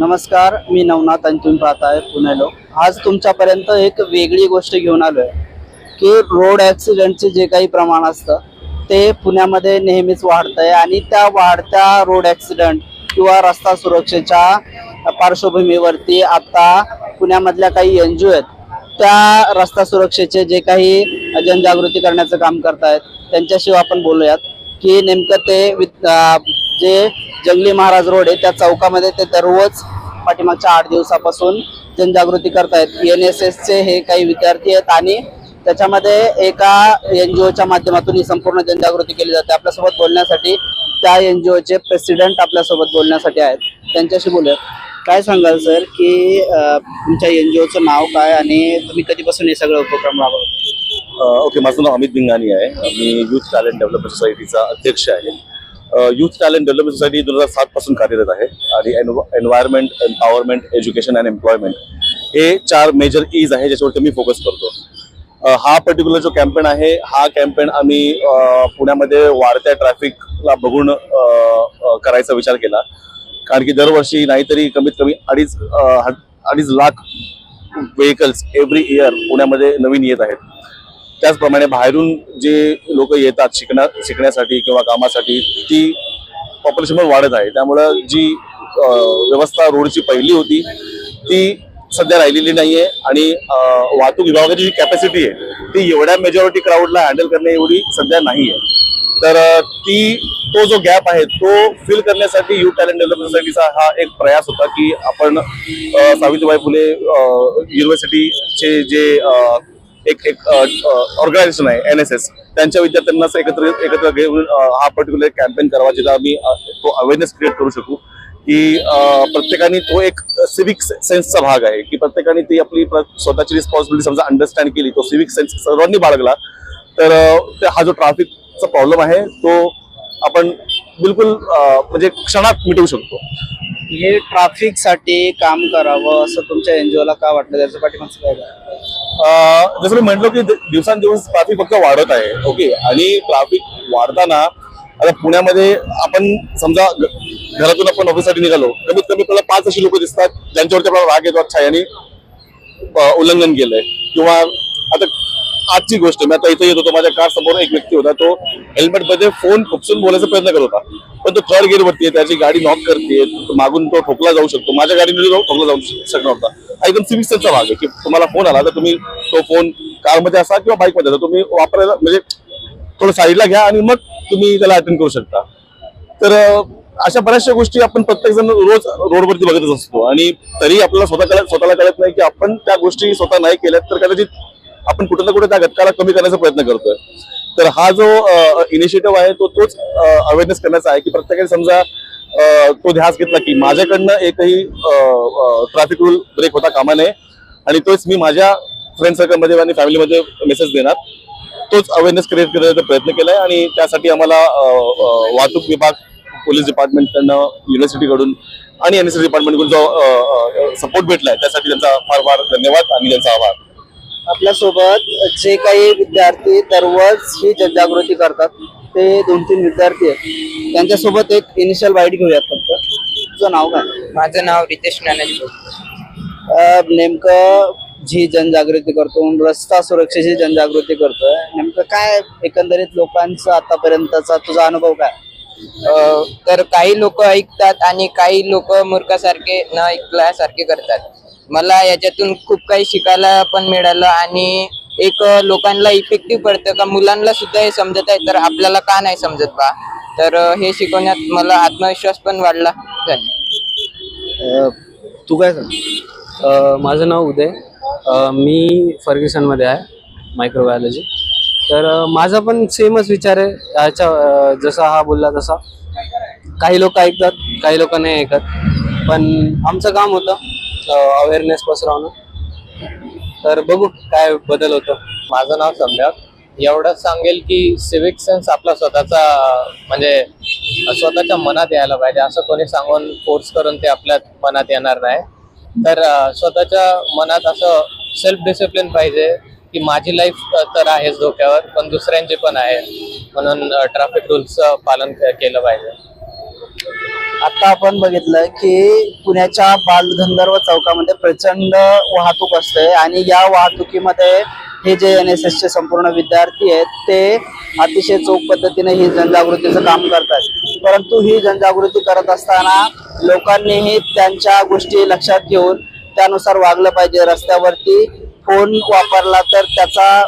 नमस्कार, मी नवनाथ आणि तुम्ही पाहताय पुणे लोक. आज तुमच्यापर्यंत एक वेगळी गोष्ट घेऊन आलोय की रोड ॲक्सिडेंटचे जे काही प्रमाण असतं ते पुण्यामध्ये नेहमीच वाढतंय आणि त्या वाढत्या रोड ॲक्सिडेंट किंवा रस्ता सुरक्षेच्या पार्श्वभूमीवरती आता पुण्यामधल्या काही NGO आहेत त्या रस्ता सुरक्षेचे जे काही जनजागृती करण्याचं काम करतायत त्यांच्याशी आपण बोलूयात की नेमकं ते जे जंगली महाराज रोड आहे त्या चौकामध्ये ते दररोज पाठीमागच्या 8 दिवसापासून जनजागृती करतायत. NSSचे हे काही विद्यार्थी आहेत आणि त्याच्यामध्ये एका NGOच्या माध्यमातून ही संपूर्ण जनजागृती केली जाते. आपल्यासोबत बोलण्यासाठी त्या NGOचे प्रेसिडेंट आपल्यासोबत बोलण्यासाठी आहेत, त्यांच्याशी बोलूयात. काय सांगाल सर की तुमच्या NGOचं नाव काय आणि तुम्ही कधीपासून हे सगळे उपक्रम राबवता? ओके, माझं नाव अमित भिंगानी आहे. मी यूथ टॅलेंट डेव्हलपमेंट सोसायटीचा अध्यक्ष आहे. यूथ टॅलेंट डेव्हलपमेंट सोसायटी 2007 पासून कार्यरत आहे आणि environment, empowerment, education and employment हे 4 मेजर ईज आहे ज्याच्यावरती मी फोकस करतो. हा पर्टिक्युलर जो कॅम्पेन आहे हा कॅम्पेन आम्ही पुण्यामध्ये वाढत्या ट्रॅफिकला बघून करायचा विचार केला. कारण की दरवर्षी नाहीतरी कमीत कमी 2.5 लाख व्हेकल्स एव्हरी इयर पुण्यामध्ये नवीन येत आहेत. त्याचप्रमाणे बाहेरून जे लोक येतात शिकण्यासाठी किंवा कामासाठी ती पॉप्युलेशन पण वाढत आहे. त्यामुळं जी व्यवस्था रोडची पहिली होती ती सध्या राहिलेली नाहीये आणि वाहतूक विभागाची जी कॅपॅसिटी आहे ती एवढ्या मेजॉरिटी क्राऊडला हँडल करणे एवढी सध्या नाही आहे. तर तो जो गॅप आहे तो फिल करण्यासाठी यूथ टॅलेंट डेव्हलपमेंट सोसायटीचा हा एक प्रयास होता की आपण सावित्रीबाई फुले युनिव्हर्सिटीचे जे एक ऑर्गनायझेशन आहे NSS त्यांच्या विद्यार्थ्यांना एकत्र घेऊन हा पर्टिक्युलर कॅम्पेन करावा जिथे आम्ही तो अवेअरनेस क्रिएट करू शकू की प्रत्येकाने तो एक सिव्हिक सेन्सचा भाग आहे की प्रत्येकाने ती आपली स्वतःची रिस्पॉन्सिबिलिटी समजा अंडरस्टँड केली, तो सिव्हिक सेन्स सर्वांनी बाळगला तर हा जो ट्रॅफिकचा प्रॉब्लेम आहे तो आपण बिलकुल म्हणजे क्षणात मिटवू शकतो. हे ट्रॅफिकसाठी काम करावं असं तुमच्या NGOला का वाटलं? त्याच्या पाठीमागचं काय? जसं मी म्हटलं की दिवसांदिवस ट्रॅफिक फक्त वाढत आहे. ओके, आणि ट्रॅफिक वाढताना आता पुण्यामध्ये आपण समजा घरातून आपण ऑफिससाठी निघालो, कमीत कमी आपल्याला 5 अशी लोक दिसतात ज्यांच्यावरती आपल्याला राग येतो, अच्छा यांनी उल्लंघन केलंय. किंवा आता आजची गोष्ट, मी आता इथे येत होतो, माझ्या कार समोर एक व्यक्ती होता, तो हेल्मेट मध्ये फोन खुपसून बोलायचा प्रयत्न करत होता, पण तो 3rd गिअर वरती आहे, त्याची गाडी नॉक करते, मागून तो ठोकला जाऊ शकतो. माझ्या गाडीने ठोकला जाऊ शकणार होता. हा एकदम सिव्हिक सेन्सचा भाग आहे की तुम्हाला फोन आला तर तुम्ही तो फोन कारमध्ये असा किंवा बाईकमध्ये असा तुम्ही वापरायला म्हणजे थोडं साईडला घ्या आणि मग तुम्ही त्याला अटेंड करू शकता. तर अशा बऱ्याचशा गोष्टी आपण प्रत्येक जण रोज रोडवरती बघतच असतो आणि तरी आपल्याला स्वतःला कळत नाही की आपण त्या गोष्टी स्वतः नाही केल्यात तर कदाचित आपण कुठे ना कुठे त्या घटकाला कमी करण्याचा प्रयत्न करतोय. तर हा जो इनिशिएटिव्ह आहे तोच अवेअरनेस करण्याचा आहे की प्रत्येकाने समजा तो ध्यास घेतला की माझ्याकडनं एकही ट्रॅफिक रूल ब्रेक होता कामा नये आणि तोच मी माझ्या फ्रेंड सर्कलमध्ये आणि फॅमिलीमध्ये मेसेज देणार. तोच अवेअरनेस क्रिएट करण्याचा प्रयत्न केलाय आणि त्यासाठी आम्हाला वाहतूक विभाग, पोलीस डिपार्टमेंटकडनं, युनिव्हर्सिटीकडून आणि NSS डिपार्टमेंटकडून जो सपोर्ट भेटलाय त्यासाठी त्यांचा फार फार धन्यवाद आणि त्यांचा आभार. आपल्यासोबत जे काही विद्यार्थी दररोज ही जनजागृती करतात ते 2-3 विद्यार्थी आहेत, त्यांच्यासोबत एक इनिशियल बाईट घेऊयात. फक्त तुझं नाव काय? माझं नाव रितेश ज्ञानेश. नेमकं जी जनजागृती करतो, रस्ता सुरक्षेची जनजागृती करतोय, नेमकं काय एकंदरीत लोकांचा आतापर्यंतचा तुझा अनुभव काय? तर काही लोक ऐकतात आणि काही लोक मूर्खासारखे न ऐकल्यासारखे करतात. मला याच्यातून खूप काही शिकायला पण मिळालं आणि एक लोकांना इफेक्टिव्ह पडतं का मुलांना सुद्धा हे समजत आहे तर आपल्याला का नाही समजत बा. तर हे शिकवण्यात मला आत्मविश्वास पण वाढला. तू काय सांग? माझं नाव उदय. मी फर्ग्युसनमध्ये आहे, मायक्रोबायोलॉजी. तर माझा पण सेमच विचार आहे याच्या, जसा हा बोलला तसा. काही लोक ऐकतात, काही लोक नाही ऐकत, पण आमचं काम होतं अवेअरनेस पसरवणं. तर बघू काय बदल होतं. माझं नाव सम्यक. एवढंच सांगेल की सिव्हिक सेन्स आपला स्वतःचा म्हणजे स्वतःच्या मनात यायला पाहिजे. असं कोणी सांगून फोर्स करून ते आपल्या मनात येणार नाही. तर स्वतःच्या मनात असं सेल्फ डिसिप्लिन पाहिजे की माझी लाईफ तर आहेच धोक्यावर, पण दुसऱ्यांची पण आहे, म्हणून ट्रॅफिक रूल्सचं पालन केलं पाहिजे. आता आपण बघितलं की पुण्याच्या बालगंधर्व चौकामध्ये प्रचंड वाहतूक असते आणि या वाहतुकीमध्ये हे जे NSS चे संपूर्ण विद्यार्थी आहेत ते अतिशय चोख पद्धतीने ही जनजागृतीचं काम करतात. परंतु ही जनजागृती करत असताना लोकांनीही त्यांच्या गोष्टी लक्षात घेऊन त्यानुसार वागलं पाहिजे. रस्त्यावरती फोन वापरला तर त्याचा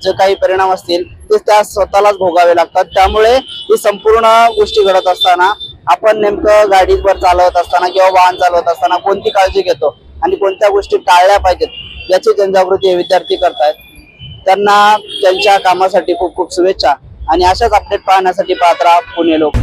जे काही परिणाम असतील ते त्या स्वतःलाच भोगावे लागतात. त्यामुळे ही संपूर्ण गोष्टी घडत असताना आपण नेमकं गाडीवर चालवत असताना किंवा वाहन चालवत असताना कोणती काळजी घेतो आणि कोणत्या गोष्टी टाळल्या पाहिजेत याची जनजागृती हे विद्यार्थी करतायत. त्यांना त्यांच्या कामासाठी खूप खूप शुभेच्छा आणि अशाच अपडेट पाहण्यासाठी पाहत राहा पुणे लोक.